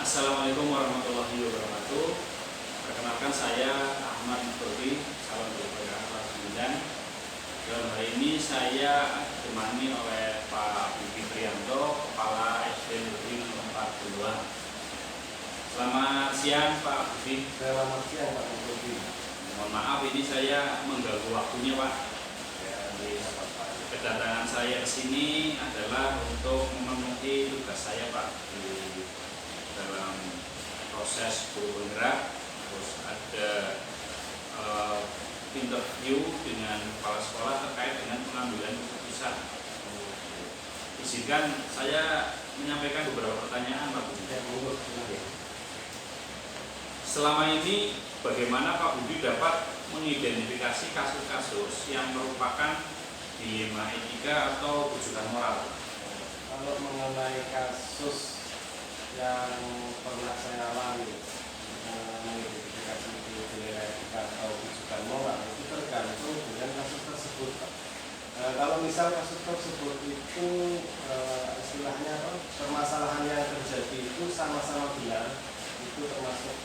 Assalamualaikum warahmatullahi wabarakatuh. Perkenalkan saya Ahmad Nurdi, calon Bupati Pasuruan. Dalam hari ini saya ditemani oleh Pak Budi Prianto, Kepala SD Negeri Nomor 4 Buluan. Selamat siang Pak Budi. Selamat siang Pak Budi. Mohon maaf ini saya mengganggu waktunya Pak. Kedatangan saya ke sini adalah untuk memenuhi tugas saya Pak di dalam proses guru penggerak. Terus ada interview dengan kepala sekolah terkait dengan pengambilan keputusan. Izinkan saya menyampaikan beberapa pertanyaan Pak Budi. Selama ini bagaimana Pak Budi dapat mengidentifikasi kasus-kasus yang merupakan dilema etika atau tujuan moral? Kalau mengenai kasus yang pernah saya alami mengidentifikasi dilema etika atau tujuan moral itu tergantung dengan kasus tersebut. Kalau misal kasus tersebut itu istilahnya permasalahan yang terjadi itu sama-sama benar, itu termasuk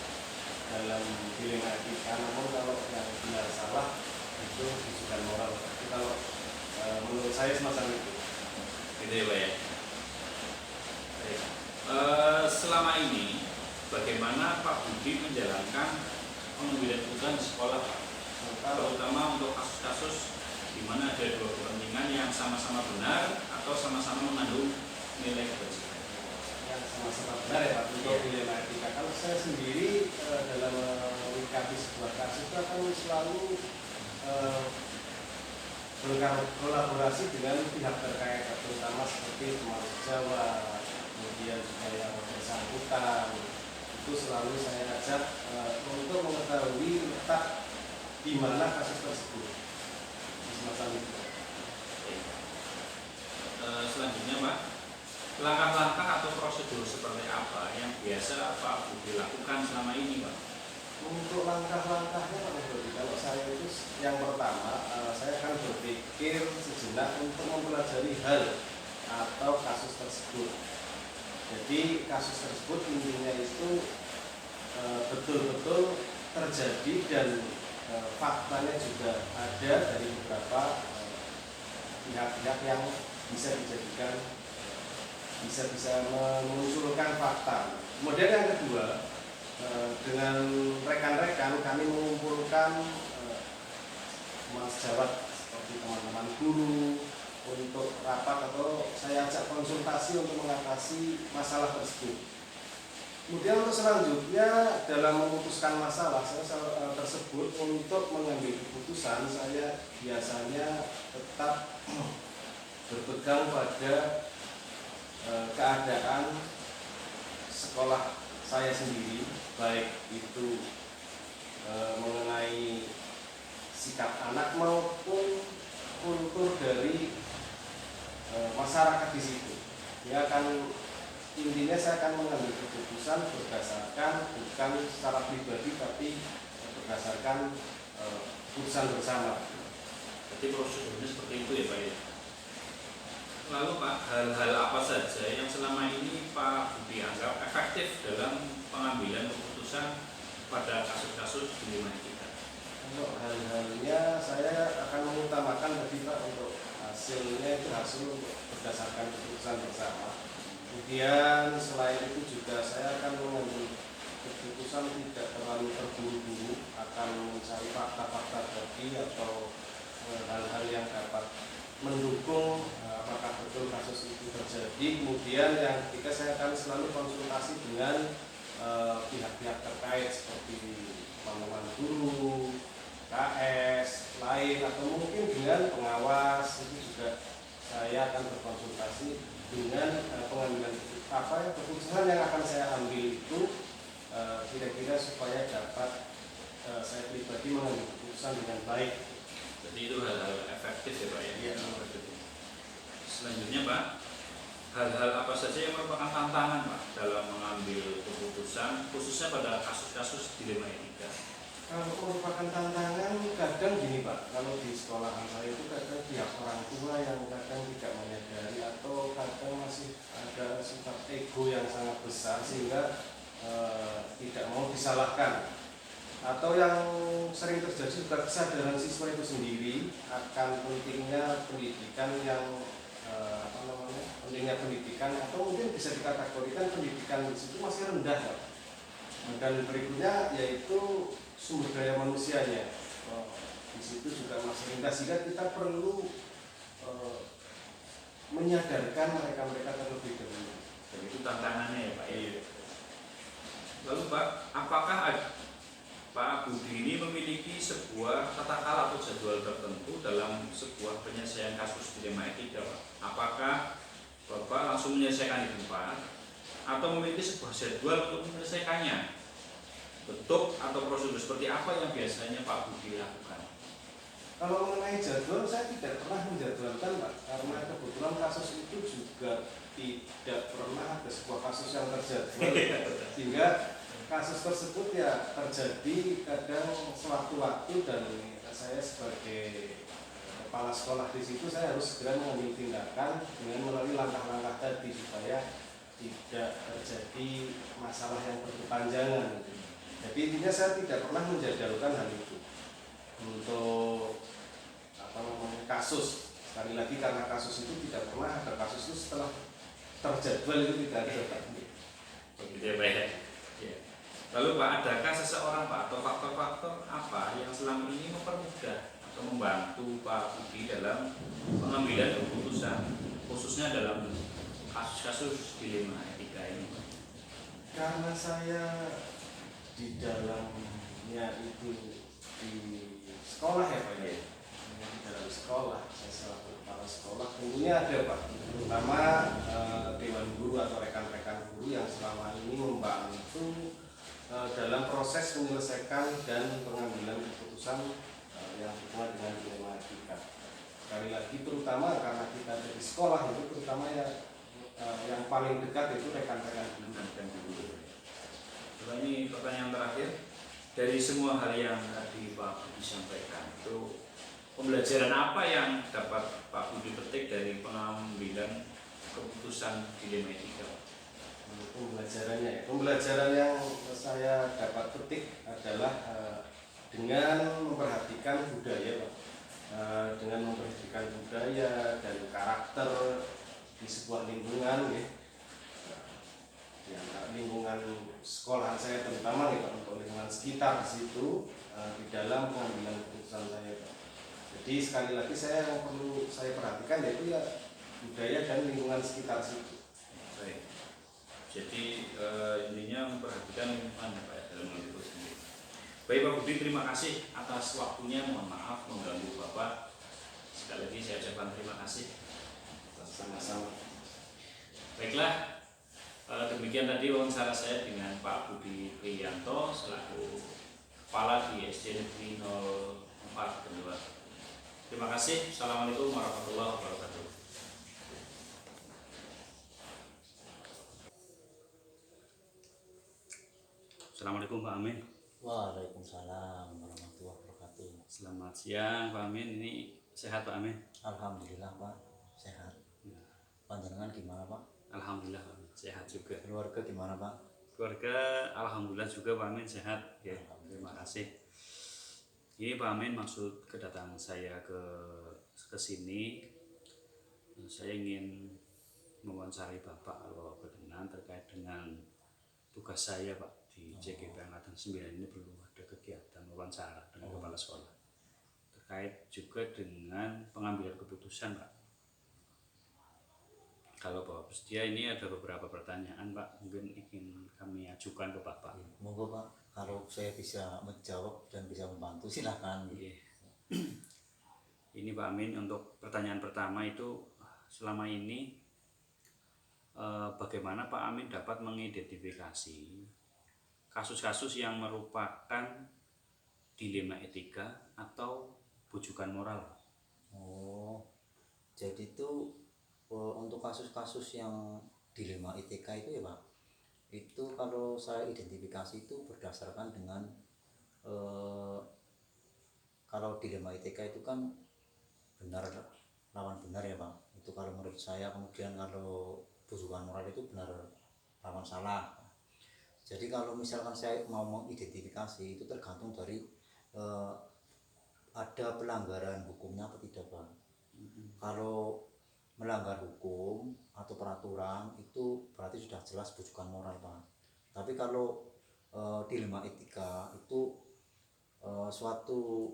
dalam dilema etika. Namun kalau yang benar salah itu tujuan moral. Tapi kalau menurut saya semacam itu. Gitu ya Pak ya. Selama ini bagaimana Pak Budi menjalankan pengambilan keputusan di sekolah Pak? Terutama untuk kasus-kasus di mana ada dua kepentingan yang sama-sama benar atau sama-sama mengandung nilai kebajikan. Yang sama-sama benar ya Pak untuk dilema etika. Kalau saya sendiri dalam menyikapi sebuah kasus itu akan selalu berkolaborasi dengan pihak terkait, terutama seperti teman sejawat, kemudian juga yang bersangkutan. Itu selalu saya ajak untuk mengetahui letak di mana kasus tersebut. Semacam itu. Selanjutnya Pak, langkah-langkah atau prosedur seperti apa yang biasa Pak Budi lakukan selama ini Pak? Untuk langkah-langkahnya Pak Budi, kalau saya itu yang pertama saya akan berpikir sejenak untuk mempelajari hal atau kasus tersebut. Jadi kasus tersebut intinya itu betul-betul terjadi dan faktanya juga ada dari beberapa pihak-pihak yang bisa dijadikan bisa memunculkan fakta. Kemudian yang kedua, dengan rekan-rekan kami mengumpulkan mas sejawat seperti teman-teman guru untuk rapat atau saya ajak konsultasi untuk mengatasi masalah tersebut. Kemudian untuk selanjutnya dalam memutuskan masalah tersebut untuk mengambil keputusan saya biasanya tetap berpegang pada keadaan sekolah saya sendiri, baik itu mengenai sikap anak maupun kultur dari masyarakat di situ. Ya akan intinya saya akan mengambil keputusan berdasarkan bukan secara pribadi tapi berdasarkan keputusan bersama. Jadi prosedurnya seperti itu ya Pak ya. Lalu Pak, hal-hal apa saja yang selama ini Pak Budi anggap efektif dalam pengambilan keputusan pada kasus-kasus dilema etika? Untuk hal-halnya saya akan mengutamakan tadi Pak untuk hasilnya itu hasil untuk berdasarkan keputusan bersama. Kemudian selain itu juga saya akan mengambil keputusan tidak terlalu terburu-buru, akan mencari fakta-fakta tadi atau hal-hal yang dapat mendukung apakah betul kasus itu terjadi. Kemudian yang ketiga saya akan selalu konsultasi dengan pihak-pihak terkait seperti teman-teman guru, KS, lain atau mungkin dengan pengawas. Itu juga saya akan berkonsultasi dengan pengambilan keputusan yang akan saya ambil itu kira-kira supaya dapat saya pribadi mengambil keputusan dengan baik. Jadi itu hal-hal efektif ya Pak ya? Iya. Selanjutnya Pak, hal-hal apa saja yang merupakan tantangan Pak dalam mengambil keputusan khususnya pada kasus-kasus dilema etika? Kalau merupakan tantangan kadang gini Pak, kalau di sekolahan saya itu kadang pihak orang tua yang kadang tidak menyadari atau kadang masih ada sifat ego yang sangat besar sehingga tidak mau disalahkan, atau yang sering terjadi juga kesadaran siswa itu sendiri akan pentingnya pendidikan yang pentingnya pendidikan, atau mungkin bisa dikategorikan pendidikan di situ masih rendah ya. Dan berikutnya yaitu sumber daya manusianya, di situ juga masih rendah, sehingga kita perlu menyadarkan mereka terlebih dahulu. Dan itu tantangannya ya Pak. Iya. Lalu Pak, apakah Pak Budi ini memiliki sebuah tata cara atau jadwal tertentu dalam sebuah penyelesaian kasus dilema etika Pak? Apakah Bapak langsung menyelesaikan di tempat atau memiliki sebuah jadwal untuk menyelesaikannya? Bentuk atau prosedur seperti apa yang biasanya Pak Budi lakukan? Kalau mengenai jadwal, saya tidak pernah menjadwalkan Pak, karena kebetulan kasus itu juga tidak pernah ada sebuah kasus yang terjadwal, sehingga kasus tersebut ya terjadi kadang sewaktu-waktu, dan saya sebagai kepala sekolah di situ saya harus segera mengambil tindakan dengan melalui langkah-langkah tadi supaya tidak terjadi masalah yang berkepanjangan. Jadi intinya saya tidak pernah menjadwalkan hal itu untuk kasus. Sekali lagi karena kasus itu tidak pernah ada kasus itu setelah terjadwal, itu tidak ada. Begitu ya Pak ya. Ya. Lalu Pak, adakah seseorang Pak atau faktor-faktor apa yang selama ini mempermudah atau membantu Pak Budi dalam pengambilan keputusan, khususnya dalam kasus-kasus dilema etika ini Pak? Karena saya di dalamnya itu di sekolah ya Pak ya, di dalam sekolah saya selaku kepala sekolah, tentunya ada Pak, terutama dewan guru atau rekan-rekan guru yang selama ini membantu dalam proses menyelesaikan dan pengambilan keputusan yang berhubungan dengan dilema etika. Sekali lagi terutama karena kita ada di sekolah itu, terutama ya yang paling dekat itu rekan-rekan guru. Coba ini pertanyaan terakhir, dari semua hal yang tadi Pak Budi sampaikan, itu pembelajaran apa yang dapat Pak Budi petik dari pengambilan keputusan dilema etika? Pembelajaran yang saya dapat petik adalah dengan memperhatikan budaya Pak, dengan memperhatikan budaya dan karakter di sebuah lingkungan ya. Lingkungan sekolah saya terutama nih Pak, untuk lingkungan sekitar situ di dalam pengambilan keputusan saya Pak. Jadi sekali lagi saya yang perlu saya perhatikan yaitu ya budaya dan lingkungan sekitar situ. Baik. Jadi intinya memperhatikan lingkungan ya Pak ya, dalam hal itu sendiri. Baik Pak Budi, terima kasih atas waktunya. Mohon maaf mengganggu Bapak. Sekali lagi saya ucapkan terima kasih. Sama-sama. Baiklah. Demikian tadi wawancara saya dengan Pak Budi Priyanto selaku Kepala di SD Negeri 04 Kendua. Terima kasih. Assalamualaikum warahmatullahi wabarakatuh. Assalamualaikum Pak Amin. Waalaikumsalam warahmatullahi wabarakatuh. Selamat siang Pak Amin. Ini sehat Pak Amin? Alhamdulillah Pak, sehat. Panjenengan gimana Pak? Alhamdulillah Pak Amin, sehat juga. Keluarga gimana Pak? Keluarga alhamdulillah juga Pak Amin, sehat ya. Terima kasih. Ini Pak Amin, maksud kedatangan saya ke sini, saya ingin mewawancarai Bapak kalau berkenan terkait dengan tugas saya Pak di JGP Angkatan 9 ini. Perlu ada kegiatan wawancara dengan kepala sekolah terkait juga dengan pengambilan keputusan Pak. Kalau Bapak bersedia, ini ada beberapa pertanyaan Pak, mungkin ingin kami ajukan ke Bapak. Monggo Pak, kalau saya bisa menjawab dan bisa membantu silahkan. Ini Pak Amin, untuk pertanyaan pertama itu, selama ini bagaimana Pak Amin dapat mengidentifikasi kasus-kasus yang merupakan dilema etika atau bujukan moral? Oh, jadi itu untuk kasus-kasus yang dilema etika itu ya Pak, itu kalau saya identifikasi itu berdasarkan dengan kalau dilema etika itu kan benar lawan benar ya Pak, itu kalau menurut saya. Kemudian kalau bujukan moral itu benar lawan salah. Jadi kalau misalkan saya mau mengidentifikasi itu tergantung dari eh, ada pelanggaran hukumnya atau tidak, Pak. Kalau melanggar hukum atau peraturan itu berarti sudah jelas bujukan moral, Pak. Tapi kalau dilema etika itu suatu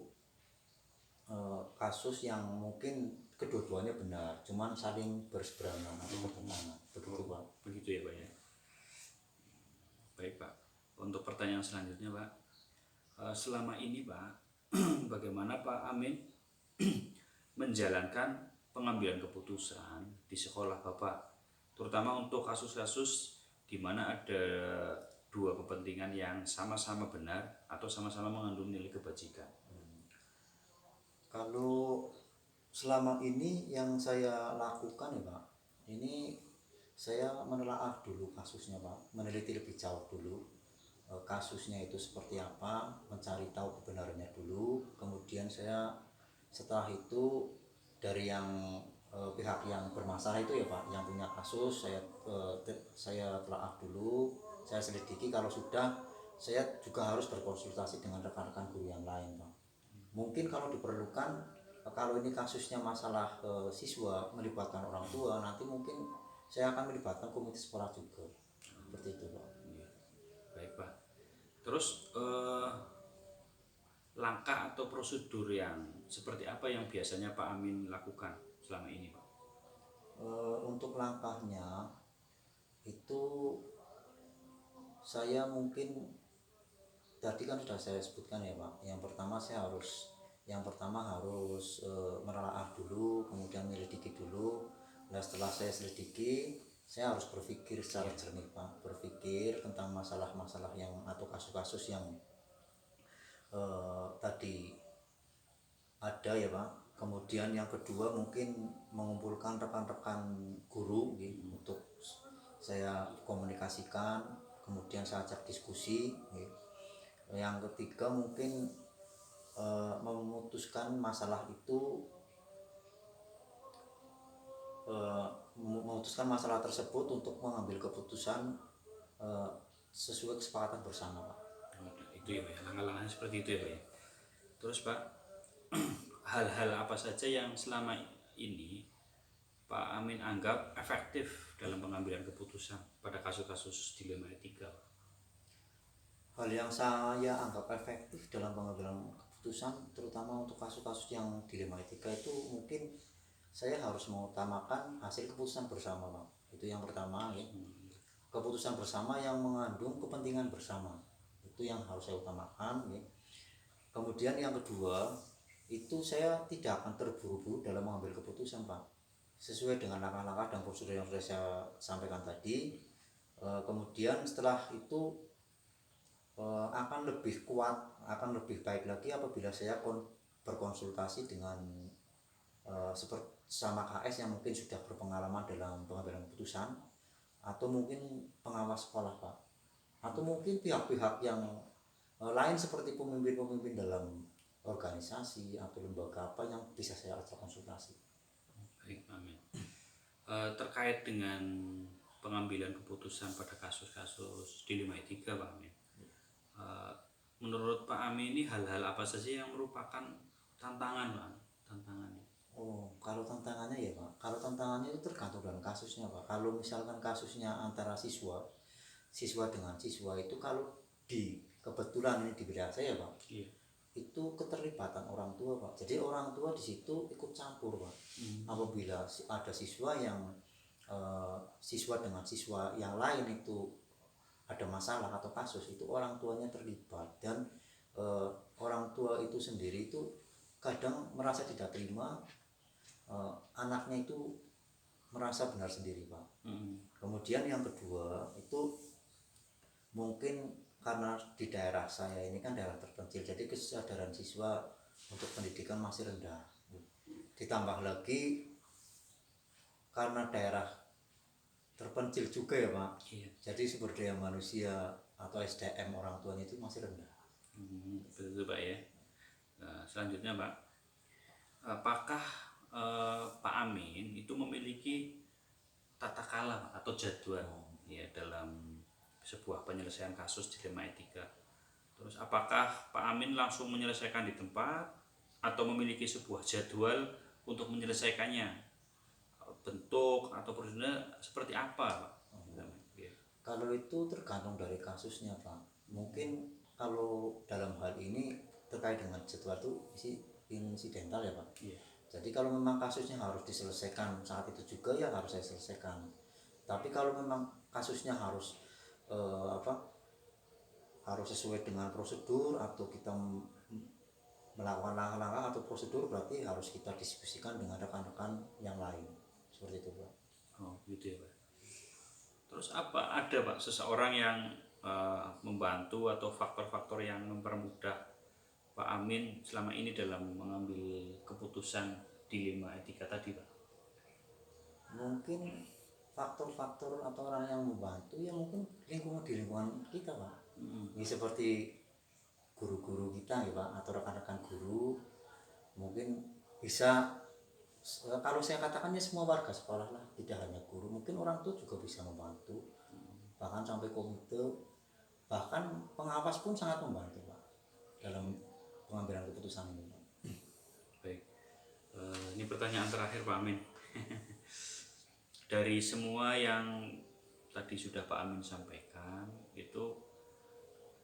kasus yang mungkin kedua-duanya benar, cuman saling berseberangan atau bertentangan, begitu, Pak. Begitu ya Pak ya. Baik Pak, untuk pertanyaan selanjutnya Pak, selama ini Pak, bagaimana Pak Amin menjalankan pengambilan keputusan di sekolah Bapak, terutama untuk kasus-kasus di mana ada dua kepentingan yang sama-sama benar atau sama-sama mengandung nilai kebajikan? Kalau selama ini yang saya lakukan ya Pak, ini saya menelaah dulu kasusnya Pak, meneliti lebih jauh dulu kasusnya itu seperti apa, mencari tahu kebenarannya dulu, kemudian saya setelah itu dari yang pihak yang bermasalah itu ya Pak, yang punya kasus saya telaah dulu, saya selidiki, kalau sudah saya juga harus berkonsultasi dengan rekan-rekan guru yang lain Pak. Mungkin kalau diperlukan kalau ini kasusnya masalah siswa melibatkan orang tua, nanti mungkin saya akan melibatkan komite sekolah juga, seperti itu Pak. Baik Pak. Terus langkah atau prosedur yang seperti apa yang biasanya Pak Amin lakukan selama ini Pak? Untuk langkahnya itu saya mungkin tadi kan sudah saya sebutkan ya Pak. Yang pertama harus menelaah dulu, kemudian menyelidiki dulu. Nah setelah saya selidiki, saya harus berpikir secara jernih Pak, berpikir tentang masalah-masalah yang atau kasus-kasus yang tadi ada ya Pak. Kemudian yang kedua mungkin mengumpulkan rekan-rekan guru gitu, untuk saya komunikasikan, kemudian saya ajak diskusi gitu. Yang ketiga mungkin memutuskan masalah itu memutuskan masalah tersebut untuk mengambil keputusan sesuai kesepakatan bersama Pak. Itu ya Pak ya, langkah-langkahnya seperti itu ya Pak ya. Terus Pak, hal-hal apa saja yang selama ini Pak Amin anggap efektif dalam pengambilan keputusan pada kasus-kasus dilema etika? Hal yang saya anggap efektif dalam pengambilan keputusan terutama untuk kasus-kasus yang dilema etika itu mungkin saya harus mengutamakan hasil keputusan bersama Pak. Itu yang pertama ya. Keputusan bersama yang mengandung kepentingan bersama, itu yang harus saya utamakan ya. Kemudian yang kedua itu saya tidak akan terburu-buru dalam mengambil keputusan Pak, sesuai dengan langkah-langkah dan prosedur yang sudah saya sampaikan tadi. Kemudian setelah itu akan lebih kuat, akan lebih baik lagi apabila saya berkonsultasi dengan sama KS yang mungkin sudah berpengalaman dalam pengambilan keputusan, atau mungkin pengawas sekolah Pak, atau mungkin pihak-pihak yang lain seperti pemimpin-pemimpin dalam organisasi atau lembaga apa yang bisa saya ajak konsultasi. Baik, Amin. Terkait dengan pengambilan keputusan pada kasus-kasus dilema etika Pak Amin, menurut Pak Amin ini hal-hal apa saja yang merupakan tantangan Pak? Tantangannya? Kalau tantangannya ya Pak, kalau tantangannya itu tergantung dengan kasusnya Pak. Kalau misalkan kasusnya antara siswa dengan siswa itu, kalau kebetulan ini di wilayah saya Pak, Iya. itu keterlibatan orang tua Pak. Jadi orang tua di situ ikut campur Pak. Apabila ada siswa dengan siswa yang lain itu ada masalah atau kasus, itu orang tuanya terlibat, dan orang tua itu sendiri itu kadang merasa tidak terima, anaknya itu merasa benar sendiri Pak. Kemudian yang kedua itu mungkin karena di daerah saya ini kan daerah terpencil, jadi kesadaran siswa untuk pendidikan masih rendah. Ditambah lagi karena daerah terpencil juga ya Pak, jadi sumber daya manusia atau SDM orang tuanya itu masih rendah. Betul Pak ya. Nah, selanjutnya Pak, apakah Pak Amin itu memiliki tata kala atau jadwal ya dalam sebuah penyelesaian kasus dilema etika. Terus apakah Pak Amin langsung menyelesaikan di tempat atau memiliki sebuah jadwal untuk menyelesaikannya? Bentuk atau prosedurnya seperti apa, Pak? Iya. Kalau itu tergantung dari kasusnya Pak. Mungkin kalau dalam hal ini terkait dengan jadwal itu insidental ya Pak. Iya. Jadi kalau memang kasusnya harus diselesaikan saat itu juga ya harus saya selesaikan. Tapi kalau memang kasusnya harus harus sesuai dengan prosedur atau kita melakukan langkah-langkah atau prosedur, berarti harus kita diskusikan dengan rekan-rekan yang lain seperti itu Pak. Oh gitu ya Pak. Terus apa ada Pak seseorang yang membantu atau faktor-faktor yang mempermudah Pak Amin selama ini dalam mengambil keputusan dilema etika tadi Pak? Mungkin faktor-faktor atau orang yang membantu ya mungkin di lingkungan kita Pak. Ini seperti guru-guru kita ya Pak, atau rekan-rekan guru mungkin bisa, kalau saya katakannya semua warga sekolah lah, tidak hanya guru, mungkin orang tua juga bisa membantu, bahkan sampai komite, bahkan pengawas pun sangat membantu Pak dalam pengambilan keputusan ini Pak. Baik, ini pertanyaan terakhir Pak Amin. Dari semua yang tadi sudah Pak Amin sampaikan, itu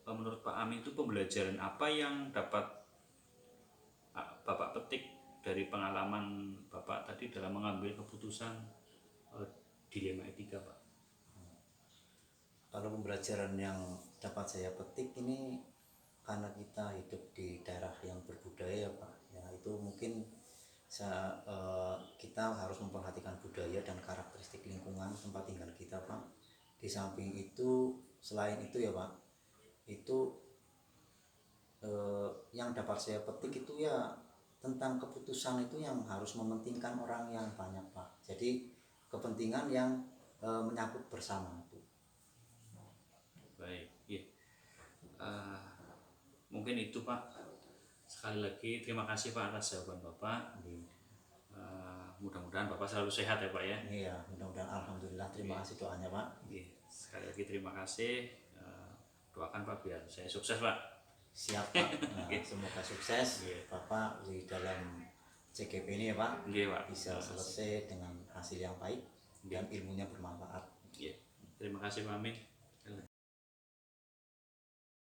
menurut Pak Amin itu pembelajaran apa yang dapat Bapak petik dari pengalaman Bapak tadi dalam mengambil keputusan dilema etika Pak? Kalau pembelajaran yang dapat saya petik ini, karena kita hidup di daerah yang berbudaya Pak, ya itu mungkin kita harus memperhatikan budaya dan karakteristik lingkungan tempat tinggal kita Pak. Di samping itu, selain itu ya Pak, itu yang dapat saya petik itu ya tentang keputusan itu yang harus mementingkan orang yang banyak Pak. Jadi kepentingan yang menyangkut bersama itu. Baik, ya. Mungkin itu Pak. Sekali lagi terima kasih Pak atas jawaban Bapak. Mudah-mudahan Bapak selalu sehat ya Pak ya. Iya, mudah-mudahan alhamdulillah. Terima kasih doanya Pak. Ya, sekali lagi terima kasih. Doakan Pak biar saya sukses Pak. Siap Pak. Semoga sukses Bapak di dalam CGP ini ya Pak. Iya Pak. Bisa selesai dengan hasil yang baik dan ilmunya bermanfaat. Terima kasih Pak Amin.